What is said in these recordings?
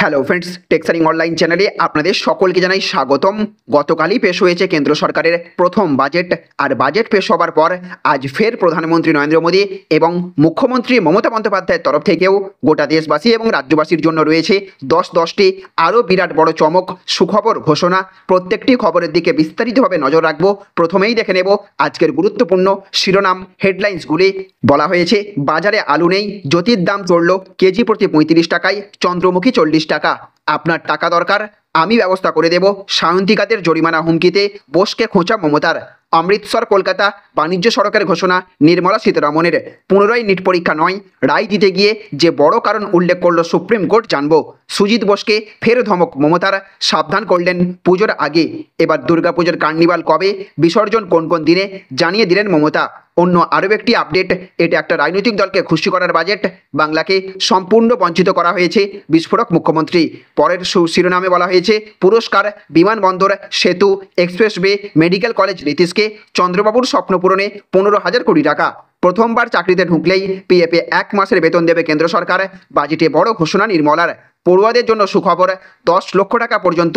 Hello friends, টেক্সারিং online চ্যানেলে আপনাদের সকলকে জানাই স্বাগতম। গতকালই পেশ হয়েছে কেন্দ্র সরকারের প্রথম বাজেট। আর বাজেট পেশ হবার পর আজ ফের প্রধানমন্ত্রী নরেন্দ্র মোদী এবং মুখ্যমন্ত্রী মমতা বন্দ্যোপাধ্যায়ের তরফ থেকেও গোটা দেশবাসী এবং রাজ্যবাসীর জন্য রয়েছে 10টি আরও বিরাট বড় চমক, সুখবর, ঘোষণা। প্রত্যেকটি খবরের দিকে বিস্তারিতভাবে নজর রাখবো। প্রথমেই দেখে নেব আজকের গুরুত্বপূর্ণ শিরোনাম হেডলাইন্সগুলি। বলা হয়েছে বাজারে আলু নেই, জ্যোতির দাম চড়ল কেজি প্রতি 35 টাকায়, চন্দ্রমুখী 40 টাকা। আপনার টাকা দরকার, আমি ব্যবস্থা করে দেব। সায়ন্তিকাদের জরিমানা হুমকিতে বোসকে খোঁচা মমতার। অমৃতসর কলকাতা বাণিজ্য সড়কের ঘোষণা নির্মলা সীতারমণের। পুনরায় নিট পরীক্ষা নয়, রায় দিতে গিয়ে যে বড় কারণ উল্লেখ করল সুপ্রিম কোর্ট, জানব। সুজিত বোসকে ফের ধমক মমতার, সাবধান করলেন পুজোর আগে। এবার দুর্গাপুজোর কার্নিভাল কবে, বিসর্জন কোন কোন দিনে, জানিয়ে দিলেন মমতা। অন্য আরও একটি আপডেট, এটা একটা রাজনৈতিক দলকে খুশি করার বাজেট। বাংলাকে সম্পূর্ণ বঞ্চিত করা হয়েছে বিস্ফোরক মুখ্যমন্ত্রী। পরের শিরোনামে বলা হয়েছে পুরস্কার বিমানবন্দর, সেতু, এক্সপ্রেসওয়ে, মেডিকেল কলেজ নীতিশকে, চন্দ্রবাবুর স্বপ্ন পূরণে 15,000 কোটি টাকা। প্রথমবার চাকরিতে ঢুকলেই পিএফে 1 মাসের বেতন দেবে কেন্দ্র সরকার। বাজেটে বড় ঘোষণা নির্মলার। পড়ুয়াদের জন্য সুখবর, 10 লক্ষ টাকা পর্যন্ত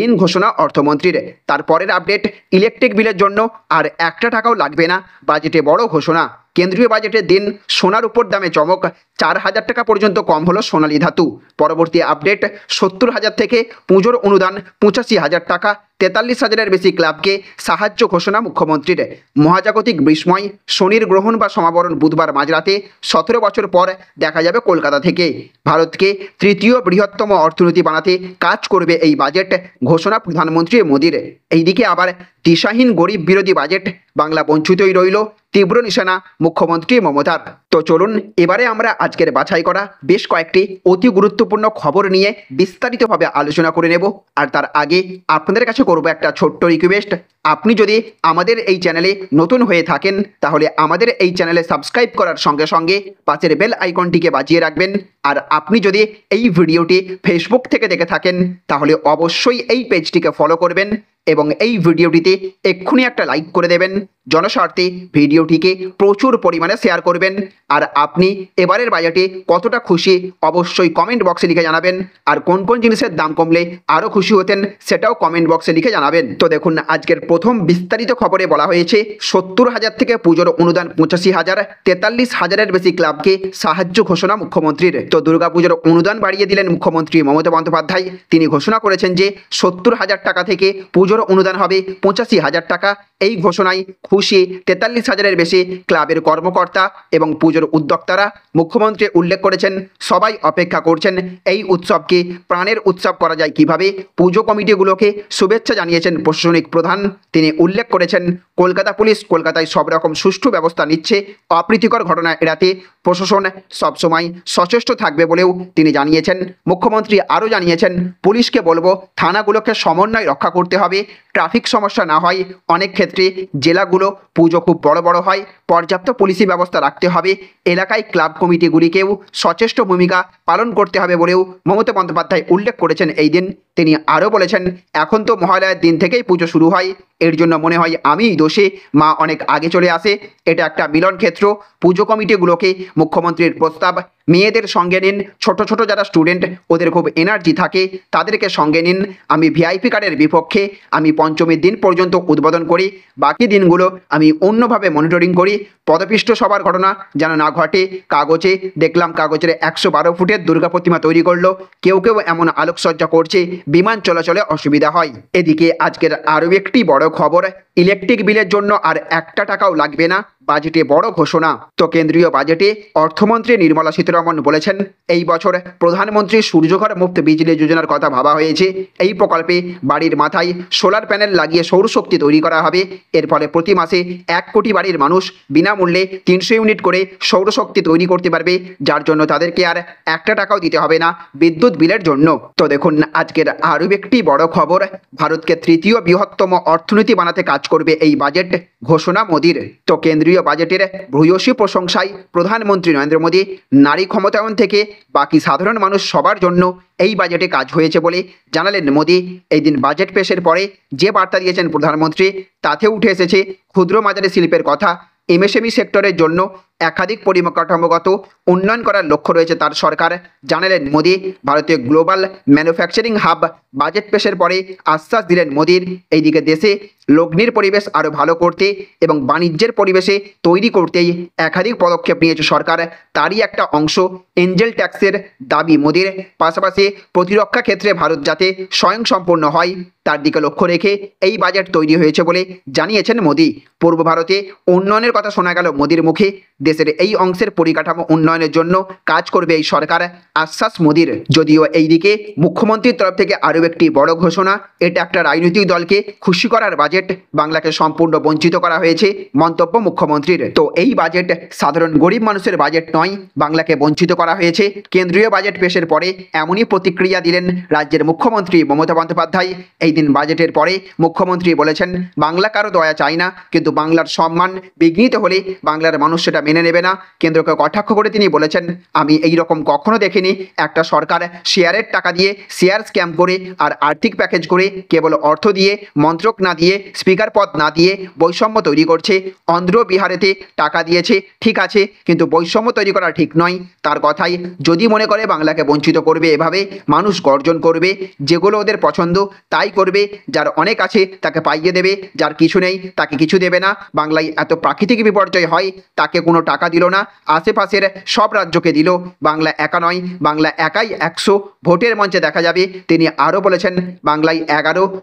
ঋণ ঘোষণা অর্থমন্ত্রীর। তারপরের আপডেট, ইলেকট্রিক বিলের জন্য আর 1 টাকাও লাগবে না, বাজেটে বড় ঘোষণা। কেন্দ্রীয় বাজেটের দিন সোনার উপর দামে চমক, 4,000 টাকা পর্যন্ত কম হলো সোনালী ধাতু। পরবর্তী আপডেট, 70,000 থেকে পুজোর অনুদান 85,000 টাকা, 43,000-এর বেশি ক্লাবকে সাহায্য ঘোষণা মুখ্যমন্ত্রীর। মহাজাগতিক বিস্ময়, শনির গ্রহণ বা সমাবরণ বুধবার মাঝরাতে। 17 বছর পর দেখা যাবে কলকাতা থেকে। ভারতকে তৃতীয় বৃহত্তম অর্থনীতি বানাতে কাজ করবে এই বাজেট, ঘোষণা প্রধানমন্ত্রী মোদীর। এইদিকে আবার দিশাহীন গরিব বিরোধী বাজেট, বাংলা বঞ্চিতই রইল, তীব্র নিশানা মুখ্যমন্ত্রী মমতার। তো চলুন এবারে আমরা আজকের বাছাই করা বেশ কয়েকটি অতি গুরুত্বপূর্ণ খবর নিয়ে বিস্তারিতভাবে আলোচনা করে নেব। আর তার আগে আপনাদের কাছে করব একটা ছোট্ট রিকোয়েস্ট, আপনি যদি আমাদের এই চ্যানেলে নতুন হয়ে থাকেন তাহলে আমাদের এই চ্যানেলে সাবস্ক্রাইব করার সঙ্গে সঙ্গে পাশের বেল আইকনটিকে বাজিয়ে রাখবেন। আর আপনি যদি এই ভিডিওটি ফেসবুক থেকে দেখে থাকেন তাহলে অবশ্যই এই পেজটিকে ফলো করবেন এবং এই ভিডিওটিতে এক্ষুনি একটা লাইক করে দেবেন। জনস্বার্থে ভিডিওটিকে প্রচুর পরিমাণে শেয়ার করবেন। আর আপনি এবারের বাজেটে কতটা খুশি অবশ্যই কমেন্ট বক্সে লিখে জানাবেন। আর কোন কোন জিনিসের দাম কমলে আরও খুশি হতেন সেটাও কমেন্ট বক্সে লিখে জানাবেন। তো দেখুন আজকের প্রথম বিস্তারিত খবরে বলা হয়েছে 70,000 থেকে পুজোর অনুদান 85,000, 43,000-এর বেশি ক্লাবকে সাহায্য ঘোষণা মুখ্যমন্ত্রীর। তো দুর্গাপুজোর অনুদান বাড়িয়ে দিলেন মুখ্যমন্ত্রী মমতা বন্দ্যোপাধ্যায়। তিনি ঘোষণা করেছেন যে 70,000 টাকা থেকে পুজোর অনুদান হবে 85,000 টাকা। এই ঘোষণায় খুশি 43,000-এর বেশি ক্লাবের কর্মকর্তা এবং পুজোর উদ্যোক্তারা। মুখ্যমন্ত্রী উল্লেখ করেছেন সবাই অপেক্ষা করছেন এই উৎসবকে প্রাণের উৎসব করা যায় কিভাবে। পুজো কমিটিগুলোকে শুভেচ্ছা জানিয়েছেন প্রশাসনিক প্রধান। তিনি উল্লেখ করেছেন কলকাতা পুলিশ কলকাতায় সব রকম সুষ্ঠু ব্যবস্থা নিচ্ছে, অপ্রীতিকর ঘটনা এড়াতে প্রশাসন সবসময় সচেষ্ট থাকবে বলেও তিনি জানিয়েছেন। মুখ্যমন্ত্রী আরও জানিয়েছেন পুলিশকে বলবো থানাগুলোকে সমন্বয় রক্ষা করতে হবে, ট্রাফিক সমস্যা না হয়। অনেক ক্ষেত্রে জেলাগুলো পুজো খুব বড় বড় হয়, পর্যাপ্ত পুলিশি ব্যবস্থা রাখতে হবে। এলাকায় ক্লাব কমিটিগুলিকেও সচেষ্ট ভূমিকা পালন করতে হবে বলেও মমতা বন্দ্যোপাধ্যায় উল্লেখ করেছেন এই দিন। তিনি আরও বলেছেন এখন তো মহালয়ার দিন থেকেই পুজো শুরু হয়, এর জন্য মনে হয় আমিই দোষী, মা অনেক আগে চলে আসে। এটা একটা মিলন ক্ষেত্র। পুজো কমিটিগুলোকে মুখ্যমন্ত্রীর প্রস্তাব, মেয়েদের সঙ্গে নিন, ছোট ছোট যারা স্টুডেন্ট ওদের খুব এনার্জি থাকে তাদেরকে সঙ্গে নিন। আমি ভিআইপি কার্ডের বিপক্ষে, আমি পঞ্চমীর দিন পর্যন্ত উদ্বোধন করি, বাকি দিনগুলো আমি অন্যভাবে মনিটরিং করি। পদপিষ্ট সবার ঘটনা যেন না ঘটে। কাগজে দেখলাম কাগজের 112 ফুটের দুর্গা প্রতিমা তৈরি করলো, কেউ কেউ এমন আলোকসজ্জা করছে বিমান চলাচলে অসুবিধা হয়। এদিকে আজকের আরও একটি বড় খবর, ইলেকট্রিক বিলের জন্য আর 1 টাকাও লাগবে না, বাজেটে বড় ঘোষণা। তো কেন্দ্রীয় বাজেটে অর্থমন্ত্রী নির্মলা সীতারমণ বলেছেন এই বছর প্রধানমন্ত্রী সূর্যঘর মুফত বিজলি যোজনার কথা ভাবা হয়েছে। এই প্রকল্পে বাড়ির মাথায় সোলার প্যানেল লাগিয়ে সৌরশক্তি তৈরি করা হবে। এর ফলে প্রতি মাসে 1 কোটি বাড়ির মানুষ বিনামূল্যে 300 ইউনিট করে সৌরশক্তি তৈরি করতে পারবে, যার জন্য তাদেরকে আর 1 টাকাও দিতে হবে না বিদ্যুৎ বিলের জন্য। তো দেখুন আজকের আরও একটি বড় খবর, ভারতকে তৃতীয় বৃহত্তম অর্থনীতি বানাতে কাজ করবে এই বাজেট, ঘোষণা মোদীর। তো কেন্দ্রীয় বাজেটের ভূয়সী প্রশংসায় প্রধানমন্ত্রী নরেন্দ্র মোদী। নারী ক্ষমতায়ন থেকে বাকি সাধারণ মানুষ সবার জন্য এই বাজেটে কাজ হয়েছে বলে জানালেন মোদী। এই দিন বাজেট পেশের পরে যে বার্তা দিয়েছেন প্রধানমন্ত্রী তাতে উঠে এসেছে ক্ষুদ্র মাঝারি শিল্পের কথা। এমএসএমই সেক্টরের জন্য একাধিক পরিকাঠামোগত উন্নয়ন করার লক্ষ্য রয়েছে তার সরকার, জানালেন মোদি। ভারতীয় গ্লোবাল ম্যানুফ্যাকচারিং হাব বাজেট পেশের পরে আশ্বাস দিলেন মোদির। এইদিকে দেশে লগ্নির পরিবেশ আরও ভালো করতে এবং বাণিজ্যের পরিবেশে তৈরি করতেই একাধিক পদক্ষেপ নিয়েছে সরকার। তারই একটা অংশ এঞ্জেল ট্যাক্সের দাবি মোদির। পাশাপাশি প্রতিরক্ষা ক্ষেত্রে ভারত যাতে স্বয়ংসম্পূর্ণ হয় তার দিকে লক্ষ্য রেখে এই বাজেট তৈরি হয়েছে বলে জানিয়েছেন মোদি। পূর্ব ভারতে উন্নয়নের কথা শোনা গেল মোদির মুখে। দেশের এই অংশের পরিকাঠামো উন্নয়নের জন্য কাজ করবে এই সরকার, আশ্বাস মোদির। যদিও এইদিকে মুখ্যমন্ত্রীর তরফ থেকে আরও একটি বড় ঘোষণা, এটা একটা রাজনৈতিক দলকে খুশি করার বাজেট, বাংলাকে সম্পূর্ণ বঞ্চিত করা হয়েছে, মন্তব্য মুখ্যমন্ত্রীর। তো এই বাজেট সাধারণ গরিব মানুষের বাজেট নয়, বাংলাকে বঞ্চিত করা হয়েছে। কেন্দ্রীয় বাজেট পেশের পরে এমনই প্রতিক্রিয়া দিলেন রাজ্যের মুখ্যমন্ত্রী মমতা বন্দ্যোপাধ্যায়। এই দিন বাজেটের পরে মুখ্যমন্ত্রী বলেছেন, বাংলা কারো দয়া চায় না, কিন্তু বাংলার সম্মান বিঘ্নিত হলে বাংলার মানুষ সেটা মেনে নেবে না। কেন্দ্রকে কটাক্ষ করে তিনি বলেছেন, আমি এই রকম কখনো দেখিনি। একটা সরকার শেয়ারের টাকা দিয়ে শেয়ার স্ক্যাম করে আর আর্থিক প্যাকেজ করে কেবল অর্থ দিয়ে, মন্ত্রক না দিয়ে, স্পিকার পদ না দিয়ে বৈষম্য তৈরি করছে। অন্ধ্র বিহারেতে টাকা দিয়েছে ঠিক আছে, কিন্তু বৈষম্য তৈরি করা ঠিক নয়। তার কথাই, যদি মনে করে বাংলাকে বঞ্চিত করবে এভাবে, মানুষ গর্জন করবে, যেগুলো ওদের পছন্দ তাই করবে। যার অনেক আছে তাকে পাইয়ে দেবে, যার কিছু নেই তাকে কিছু দেবে না। বাংলায় এত প্রাকৃতিক বিপর্যয় হয়, তাকে কোনো টাকা দিল না, আশেপাশের সব রাজ্যকে দিল। বাংলা একা নয়, বাংলা একাই 100 ভোটের মঞ্চে দেখা যাবে। তিনি আরও বলেছেন, বাংলায়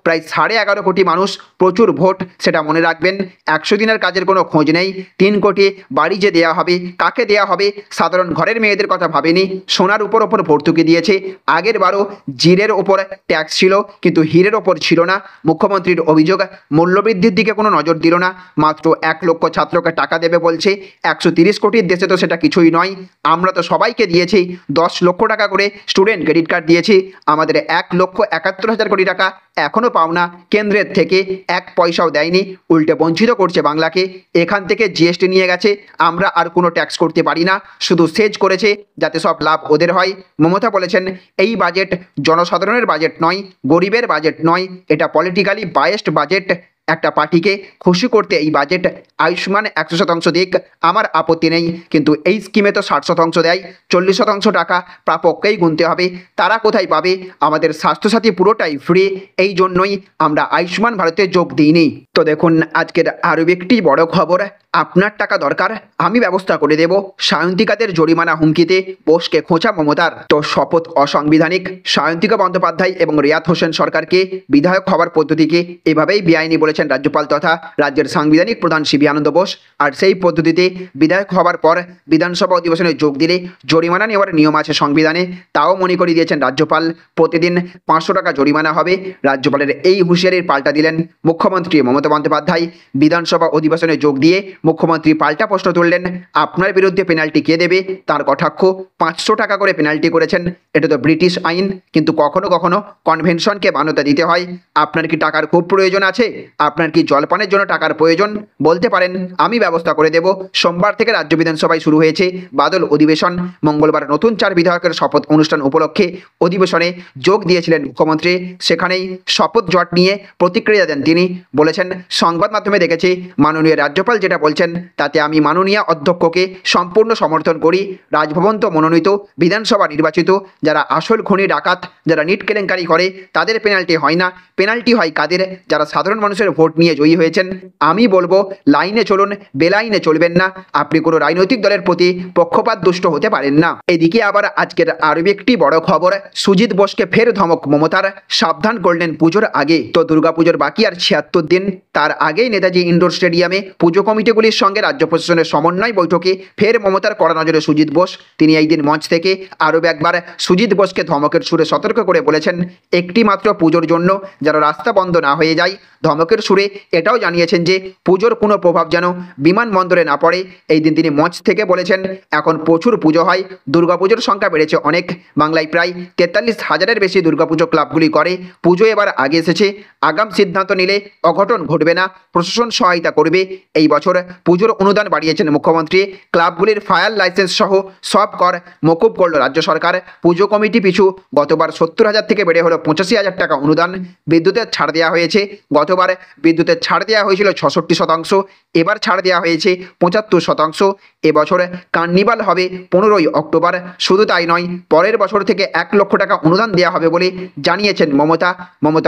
প্রায় 11.5 কোটি মানুষ, প্রচুর ভোট, সেটা মনে রাখবেন। 100 দিনের কাজের কোনো খোঁজ নেই। 3 কোটি বাড়ি যে দেওয়া হবে, কাকে দেওয়া হবে? সাধারণ ঘরের মেয়েদের কথা ভাবেনি। সোনার উপর ভর্তুকি দিয়েছে। আগের বারও জিরের ওপর ট্যাক্স ছিল, কিন্তু হীরের ওপর ছিল না। মুখ্যমন্ত্রীর অভিযোগ, মূল্যবৃদ্ধির দিকে কোনো নজর দিল না। মাত্র 1 লক্ষ ছাত্রকে টাকা দেবে বলছে। 130 কোটির দেশে তো সেটা কিছুই নয়। আমরা তো সবাইকে দিয়েছি 10 লক্ষ টাকা করে স্টুডেন্ট ক্রেডিট কার্ড দিয়েছি। আমাদের 1,71,000 কোটি টাকা এখনও পাওনা কেন্দ্রের থেকে 1 পয়সাও দেয়নি, উল্টে বঞ্চিত করছে বাংলাকে। এখান থেকে জিএসটি নিয়ে গেছে, আমরা আর কোনো ট্যাক্স করতে পারি না, শুধু সেজ করেছে যাতে সব লাভ ওদের হয়। মমতা বলেছেন, এই বাজেট জনসাধারণের বাজেট নয়, গরিবের বাজেট নয়, এটা পলিটিক্যালি বায়াসড বাজেট। একটা পার্টিকে খুশি করতে এই বাজেট। আয়ুষ্মান 100% দিক, আমার আপত্তি নেই, কিন্তু এই স্কিমে তো 60% দেয়, 40% টাকা প্রাপককেই গুনতে হবে। তারা কোথায় পাবে? আমাদের স্বাস্থ্যসাথী পুরোটাই ফ্রি, এই জন্যই আমরা আয়ুষ্মান ভারতে যোগ দিইনি। তো দেখুন আজকের আরও একটি বড় খবর, আপনার টাকা দরকার, আমি ব্যবস্থা করে দেব। সায়ন্তিকাদের জরিমানা হুমকিতে বোসকে খোঁচা মমতার। তো শপথ অসাংবিধানিক, সায়ন্তিকা বন্দ্যোপাধ্যায় এবং রিয়াত হোসেন সরকারকে বিধায়ক হওয়ার পদ্ধতিকে এভাবেই বেআইনি বলেছেন রাজ্যপাল তথা রাজ্যের সাংবিধানিক প্রধান সিবি আনন্দ বোস। আর সেই পদ্ধতিতে বিধায়ক হওয়ার পর বিধানসভা অধিবেশনে যোগ দিলে জরিমানা নেওয়ার নিয়ম আছে সংবিধানে, তাও মনে করিয়ে দিয়েছেন রাজ্যপাল। প্রতিদিন 500 টাকা জরিমানা হবে। রাজ্যপালের এই হুঁশিয়ারির পাল্টা দিলেন মুখ্যমন্ত্রী মমতা বন্দ্যোপাধ্যায়। বিধানসভা অধিবেশনে যোগ দিয়ে মুখ্যমন্ত্রী পাল্টা প্রশ্ন তুললেন, আপনার বিরুদ্ধে পেনাল্টি কে দেবে? তার কটাক্ষ, 500 টাকা করে পেনাল্টি করেছেন, এটা তো ব্রিটিশ আইন, কিন্তু কখনো কখনো কনভেনশনকে মান্যতা দিতে হয়। আপনার কি টাকার খুব প্রয়োজন আছে? আপনার কি জলপানের জন্য টাকার প্রয়োজন? বলতে পারেন, আমি ব্যবস্থা করে দেব। সোমবার থেকে রাজ্য বিধানসভায় শুরু হয়েছে বাদল অধিবেশন। মঙ্গলবার নতুন 4 বিধায়কের শপথ অনুষ্ঠান উপলক্ষে অধিবেশনে যোগ দিয়েছিলেন মুখ্যমন্ত্রী। সেখানেই শপথ জট নিয়ে প্রতিক্রিয়া দেন তিনি। বলেছেন, সংবাদ মাধ্যমে দেখেছি মাননীয় রাজ্যপাল যেটা বলছেন তাতে আমি মাননীয় অধ্যক্ষকে সম্পূর্ণ সমর্থন করি। রাজভবন তো মনোনীত, বিধানসভা নির্বাচিত। যারা আসল খনি ডাকাত, যারা নিট কেলেঙ্কারি করে, তাদের পেনাল্টি হয় না। পেনাল্টি হয় কাদের? যারা সাধারণ মানুষের ভোট নিয়ে জয়ী হয়েছেন। আমি বলবো, লাইনে চলুন, বেলাইনে চলবেন না। আপনি কোনো রাজনৈতিক দলের প্রতি পক্ষপাত দুষ্ট হতে পারেন না। এদিকে আবার আজকের আরও একটি বড় খবর, সুজিত বোসকে ফের ধমক মমতার, সাবধান করলেন পুজোর আগে। তো দুর্গাপুজোর বাকি আর 76 দিন, তার আগেই নেতাজি ইন্ডোর স্টেডিয়ামে পুজো কমিটিগুলির সঙ্গে রাজ্য প্রশাসনের সমন্বয় বৈঠকে ফের মমতার কড়া নজরে সুজিত বোস। তিনি এই দিন মঞ্চ থেকে আরও একবার সুজিত বোসকে ধমকের সুরে সতর্ক করে বলেছেন, একটি মাত্র পুজোর জন্য যেন রাস্তা বন্ধ না হয়ে যায়। ধমকের সুরে এটাও জানিয়েছেন যে পুজোর কোনো প্রভাব যেন বিমানবন্দরে না পড়ে। এই দিন তিনি মঞ্চ থেকে বলেছেন, এখন প্রচুর পুজো হয়, দুর্গাপুজোর সংখ্যা বেড়েছে অনেক। বাংলায় প্রায় 43,000-এর বেশি দুর্গাপুজো ক্লাবগুলি করে। পুজো এবার আগে এসেছে, আগাম সিদ্ধান্ত নিলে অঘটন ঘটবে না, প্রশাসন সহায়তা করবে। এই বছর পুজোর অনুদান বাড়িয়েছেন মুখ্যমন্ত্রী। ক্লাবগুলির ফায়ার লাইসেন্স সহ সব কর মকুব করল রাজ্য সরকার। পুজো কমিটি পিছু গতবার 70,000 থেকে বেড়ে হলো 85,000 টাকা অনুদান। বিদ্যুতের ছাড় দেওয়া হয়েছে। গতবার বিদ্যুতের ছাড় দেওয়া হয়েছিল 66%, এবার ছাড় দেওয়া হয়েছে 75%। এবছর কার্নিভাল হবে 15ই অক্টোবর। শুধু তাই নয়, পরের বছর থেকে 1 লক্ষ টাকা অনুদান দেওয়া হবে বলে জানিয়েছেন মমতা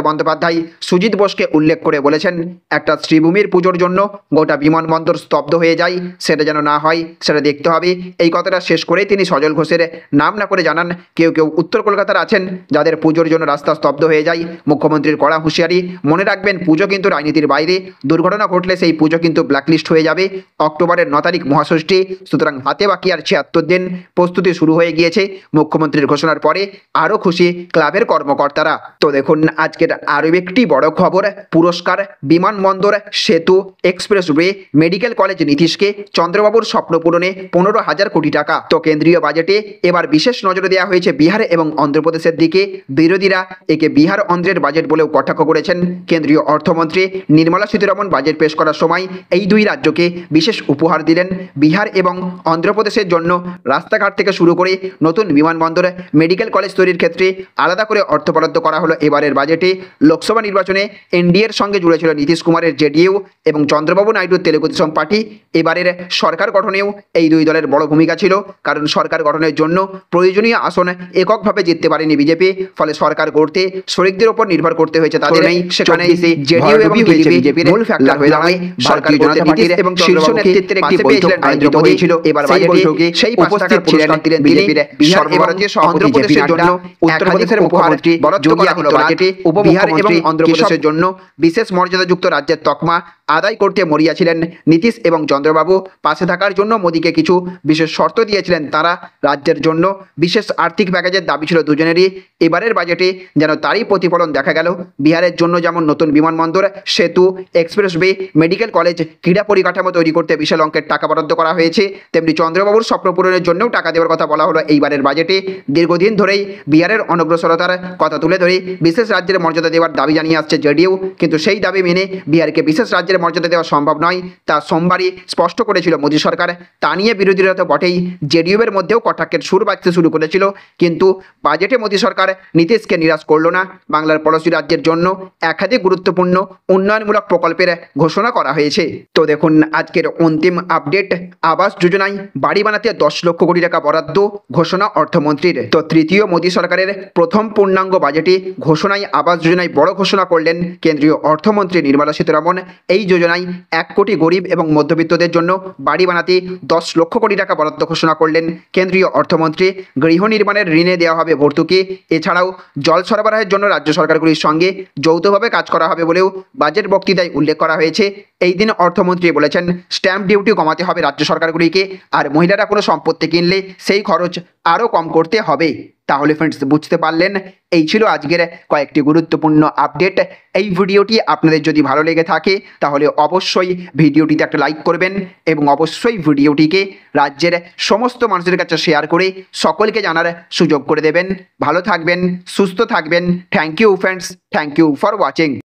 বন্দ্যোপাধ্যায়। সুজিত বোসকে উল্লেখ করে বলেছেন, একটা শ্রীভূমির পুজোর জন্য গোটা বিমানবন্দর স্তব্ধ হয়ে যায়, সেটা যেন না হয়, সেটা দেখতে হবে। এই কথাটা শেষ করে তিনি সজল ঘোষের নাম না করে জানান, কেউ কেউ উত্তর কলকাতার আছেন যাদের পুজোর জন্য রাস্তা স্তব্ধ হয়ে যায়। মুখ্যমন্ত্রীর কড়া হুঁশিয়ারি, মনে রাখবেন পুজো কিন্তু রাজনীতির বাইরে। দুর্ঘটনা ঘটলে সেই পুজো কিন্তু ব্ল্যাকলিস্ট হয়ে যাবে। অক্টোবরের 9 তারিখ মহাষষ্ঠী, সুতরাং হাতে বাকি আর 76 দিন। প্রস্তুতি শুরু হয়ে গিয়েছে। মুখ্যমন্ত্রীর ঘোষণার পরে আরও খুশি ক্লাবের কর্মকর্তারা। তো দেখুন আজকের আরও একটি বড় খবর, পুরস্কার বিমানবন্দর, সেতু, এক্সপ্রেসওয়ে, মেডিকেল কলেজ নীতিশকে চন্দ্রবাবুর স্বপ্ন পূরণে 15,000 কোটি টাকা। তো কেন্দ্রীয় বাজেটে এবার বিশেষ নজর দেওয়া হয়েছে বিহার এবং অন্ধ্রপ্রদেশের দিকে। বিরোধীরা একে বিহার অন্ধ্রের বাজেট বলেও কটাক্ষ করেছেন। কেন্দ্রীয় অর্থমন্ত্রী নির্মলা সীতারমণ বাজেট পেশ করার সময় এই দুই রাজ্যকে বিশেষ উপহার দিলেন। বিহার এবং অন্ধ্রপ্রদেশের জন্য রাস্তাঘাট থেকে শুরু করে নতুন বিমানবন্দর, মেডিকেল কলেজ তৈরির ক্ষেত্রে আলাদা করে অর্থ বরাদ্দ করা হলো এবারের বাজেটে। লোকসভা নির্বাচনে এনডিএর সঙ্গে জুড়েছিল নীতিশ কুমারের জেডিইউ এবং চন্দ্রবাবু নাইডুর তেলুগু দেশম পার্টি। এবারের সরকার গঠনেও এই দুই দলের বড় ভূমিকা ছিল, কারণ সরকার গঠনের জন্য প্রয়োজনীয় আসন এককভাবে জিততে পারেনি বিজেপি। ফলে সরকার গড়তে শরিকদের উপর নির্ভর করতে হয়েছে তাদের। সেখানে জেডিইউ এবং বিজেপির মূল ফ্যাক্টর হয়ে দাঁড়ায় সরকারি জনতা পার্টির এবং শীর্ষ নেতৃত্বের একটি বৈঠক নরেন্দ্র মোদী ছিল। এবার বাজেটে সেই উপস্থিত ছিলেন বিজেপির সর্বভারতীয় অন্ধ্রপ্রদেশের জন্য উত্তরপ্রদেশের মুখ্যমন্ত্রী বরাদ্দ করা হলো বাজেটে। বিহার এবং অন্ধ্রপ্রদেশের জন্য বিশেষ মর্যাদাযুক্ত রাজ্যের তকমা আদায় করতে মরিয়া ছিলেন নীতিশ এবং চন্দ্রবাবু। পাশে থাকার জন্য মোদীকে কিছু বিশেষ শর্ত দিয়েছিলেন তারা। রাজ্যের জন্য বিশেষ আর্থিক প্যাকেজের দাবি ছিল দুজনেরই। এবারের বাজেটে যেন তারই প্রতিফলন দেখা গেল। বিহারের জন্য যেমন নতুন বিমানবন্দর, সেতু, এক্সপ্রেসওয়ে, মেডিকেল কলেজ, ক্রীড়া পরিকাঠামো তৈরি করতে বিশাল অঙ্কের টাকা বরাদ্দ করা হয়েছে, তেমনি চন্দ্রবাবুর স্বপ্ন পূরণের জন্যও টাকা দেওয়ার কথা বলা হলো এইবারের বাজেটে। দীর্ঘদিন ধরেই বিহারের অনগ্রসরতার কথা তুলে ধরে বিশেষ রাজ্যের মর্যাদা দেওয়ার দাবি জানিয়ে আসছে জেডিইউ, কিন্তু সেই দাবি মেনে বিহারকে বিশেষ রাজ্যের মর্যাদা দেওয়া সম্ভব নয়, তা সোমবারই স্পষ্ট করেছিল মোদী সরকার। তা নিয়ে বিরোধীরা তো বটেই, জেডিইউ এর মধ্যেও কটাক্ষের সুর বাজতে শুরু করেছিল। কিন্তু বাজেটে মোদী সরকার নীতিশকে নিরাশ করল না। বাংলার পড়োশী রাজ্যের জন্য একাধিক গুরুত্বপূর্ণ উন্নয়নমূলক প্রকল্পের ঘোষণা করা হয়েছে। তো দেখুন আজকের অন্তিম আপডেট, আবাস যোজনায় বাড়ি বানাতে 10 লক্ষ কোটি টাকা বরাদ্দ ঘোষণা অর্থমন্ত্রীর। তো তৃতীয় মোদী সরকারের প্রথম পূর্ণাঙ্গ বাজেটে ঘোষণায় আবাস যোজনায় বড় ঘোষণা করলেন কেন্দ্রীয় অর্থমন্ত্রী নির্মলা সীতারমণ। এই যোজনায় 1 কোটি গরিব এবং মধ্যবিত্তদের জন্য বাড়ি বানাতে 10 লক্ষ কোটি টাকা বরাদ্দ ঘোষণা করলেন কেন্দ্রীয় অর্থমন্ত্রী। গৃহ নির্মাণের ঋণে দেওয়া হবে ভর্তুকি। এছাড়াও জল সরবরাহের জন্য রাজ্য সরকারগুলির সঙ্গে যৌথভাবে কাজ করা হবে বলেও বাজেট বক্তৃতায় উল্লেখ করা হয়েছে। এই দিন অর্থমন্ত্রী বলেছেন, স্ট্যাম্প ডিউটি কমাতে হবে রাজ্য সরকারগুলিকে, আর মহিলারা কোনো সম্পত্তি কিনলে সেই খরচ আরও কম করতে হবে। তাহলে ফ্রেন্ডস বুঝতে পারলেন, এই ছিল আজকের কয়েকটি গুরুত্বপূর্ণ আপডেট। এই ভিডিওটি আপনাদের যদি ভালো লেগে থাকে তাহলে অবশ্যই ভিডিওটিতে একটা লাইক করবেন এবং অবশ্যই ভিডিওটিকে রাজ্যের সমস্ত মানুষের কাছে শেয়ার করে সকলকে জানার সুযোগ করে দেবেন। ভালো থাকবেন, সুস্থ থাকবেন। Thank you friends, thank you for watching.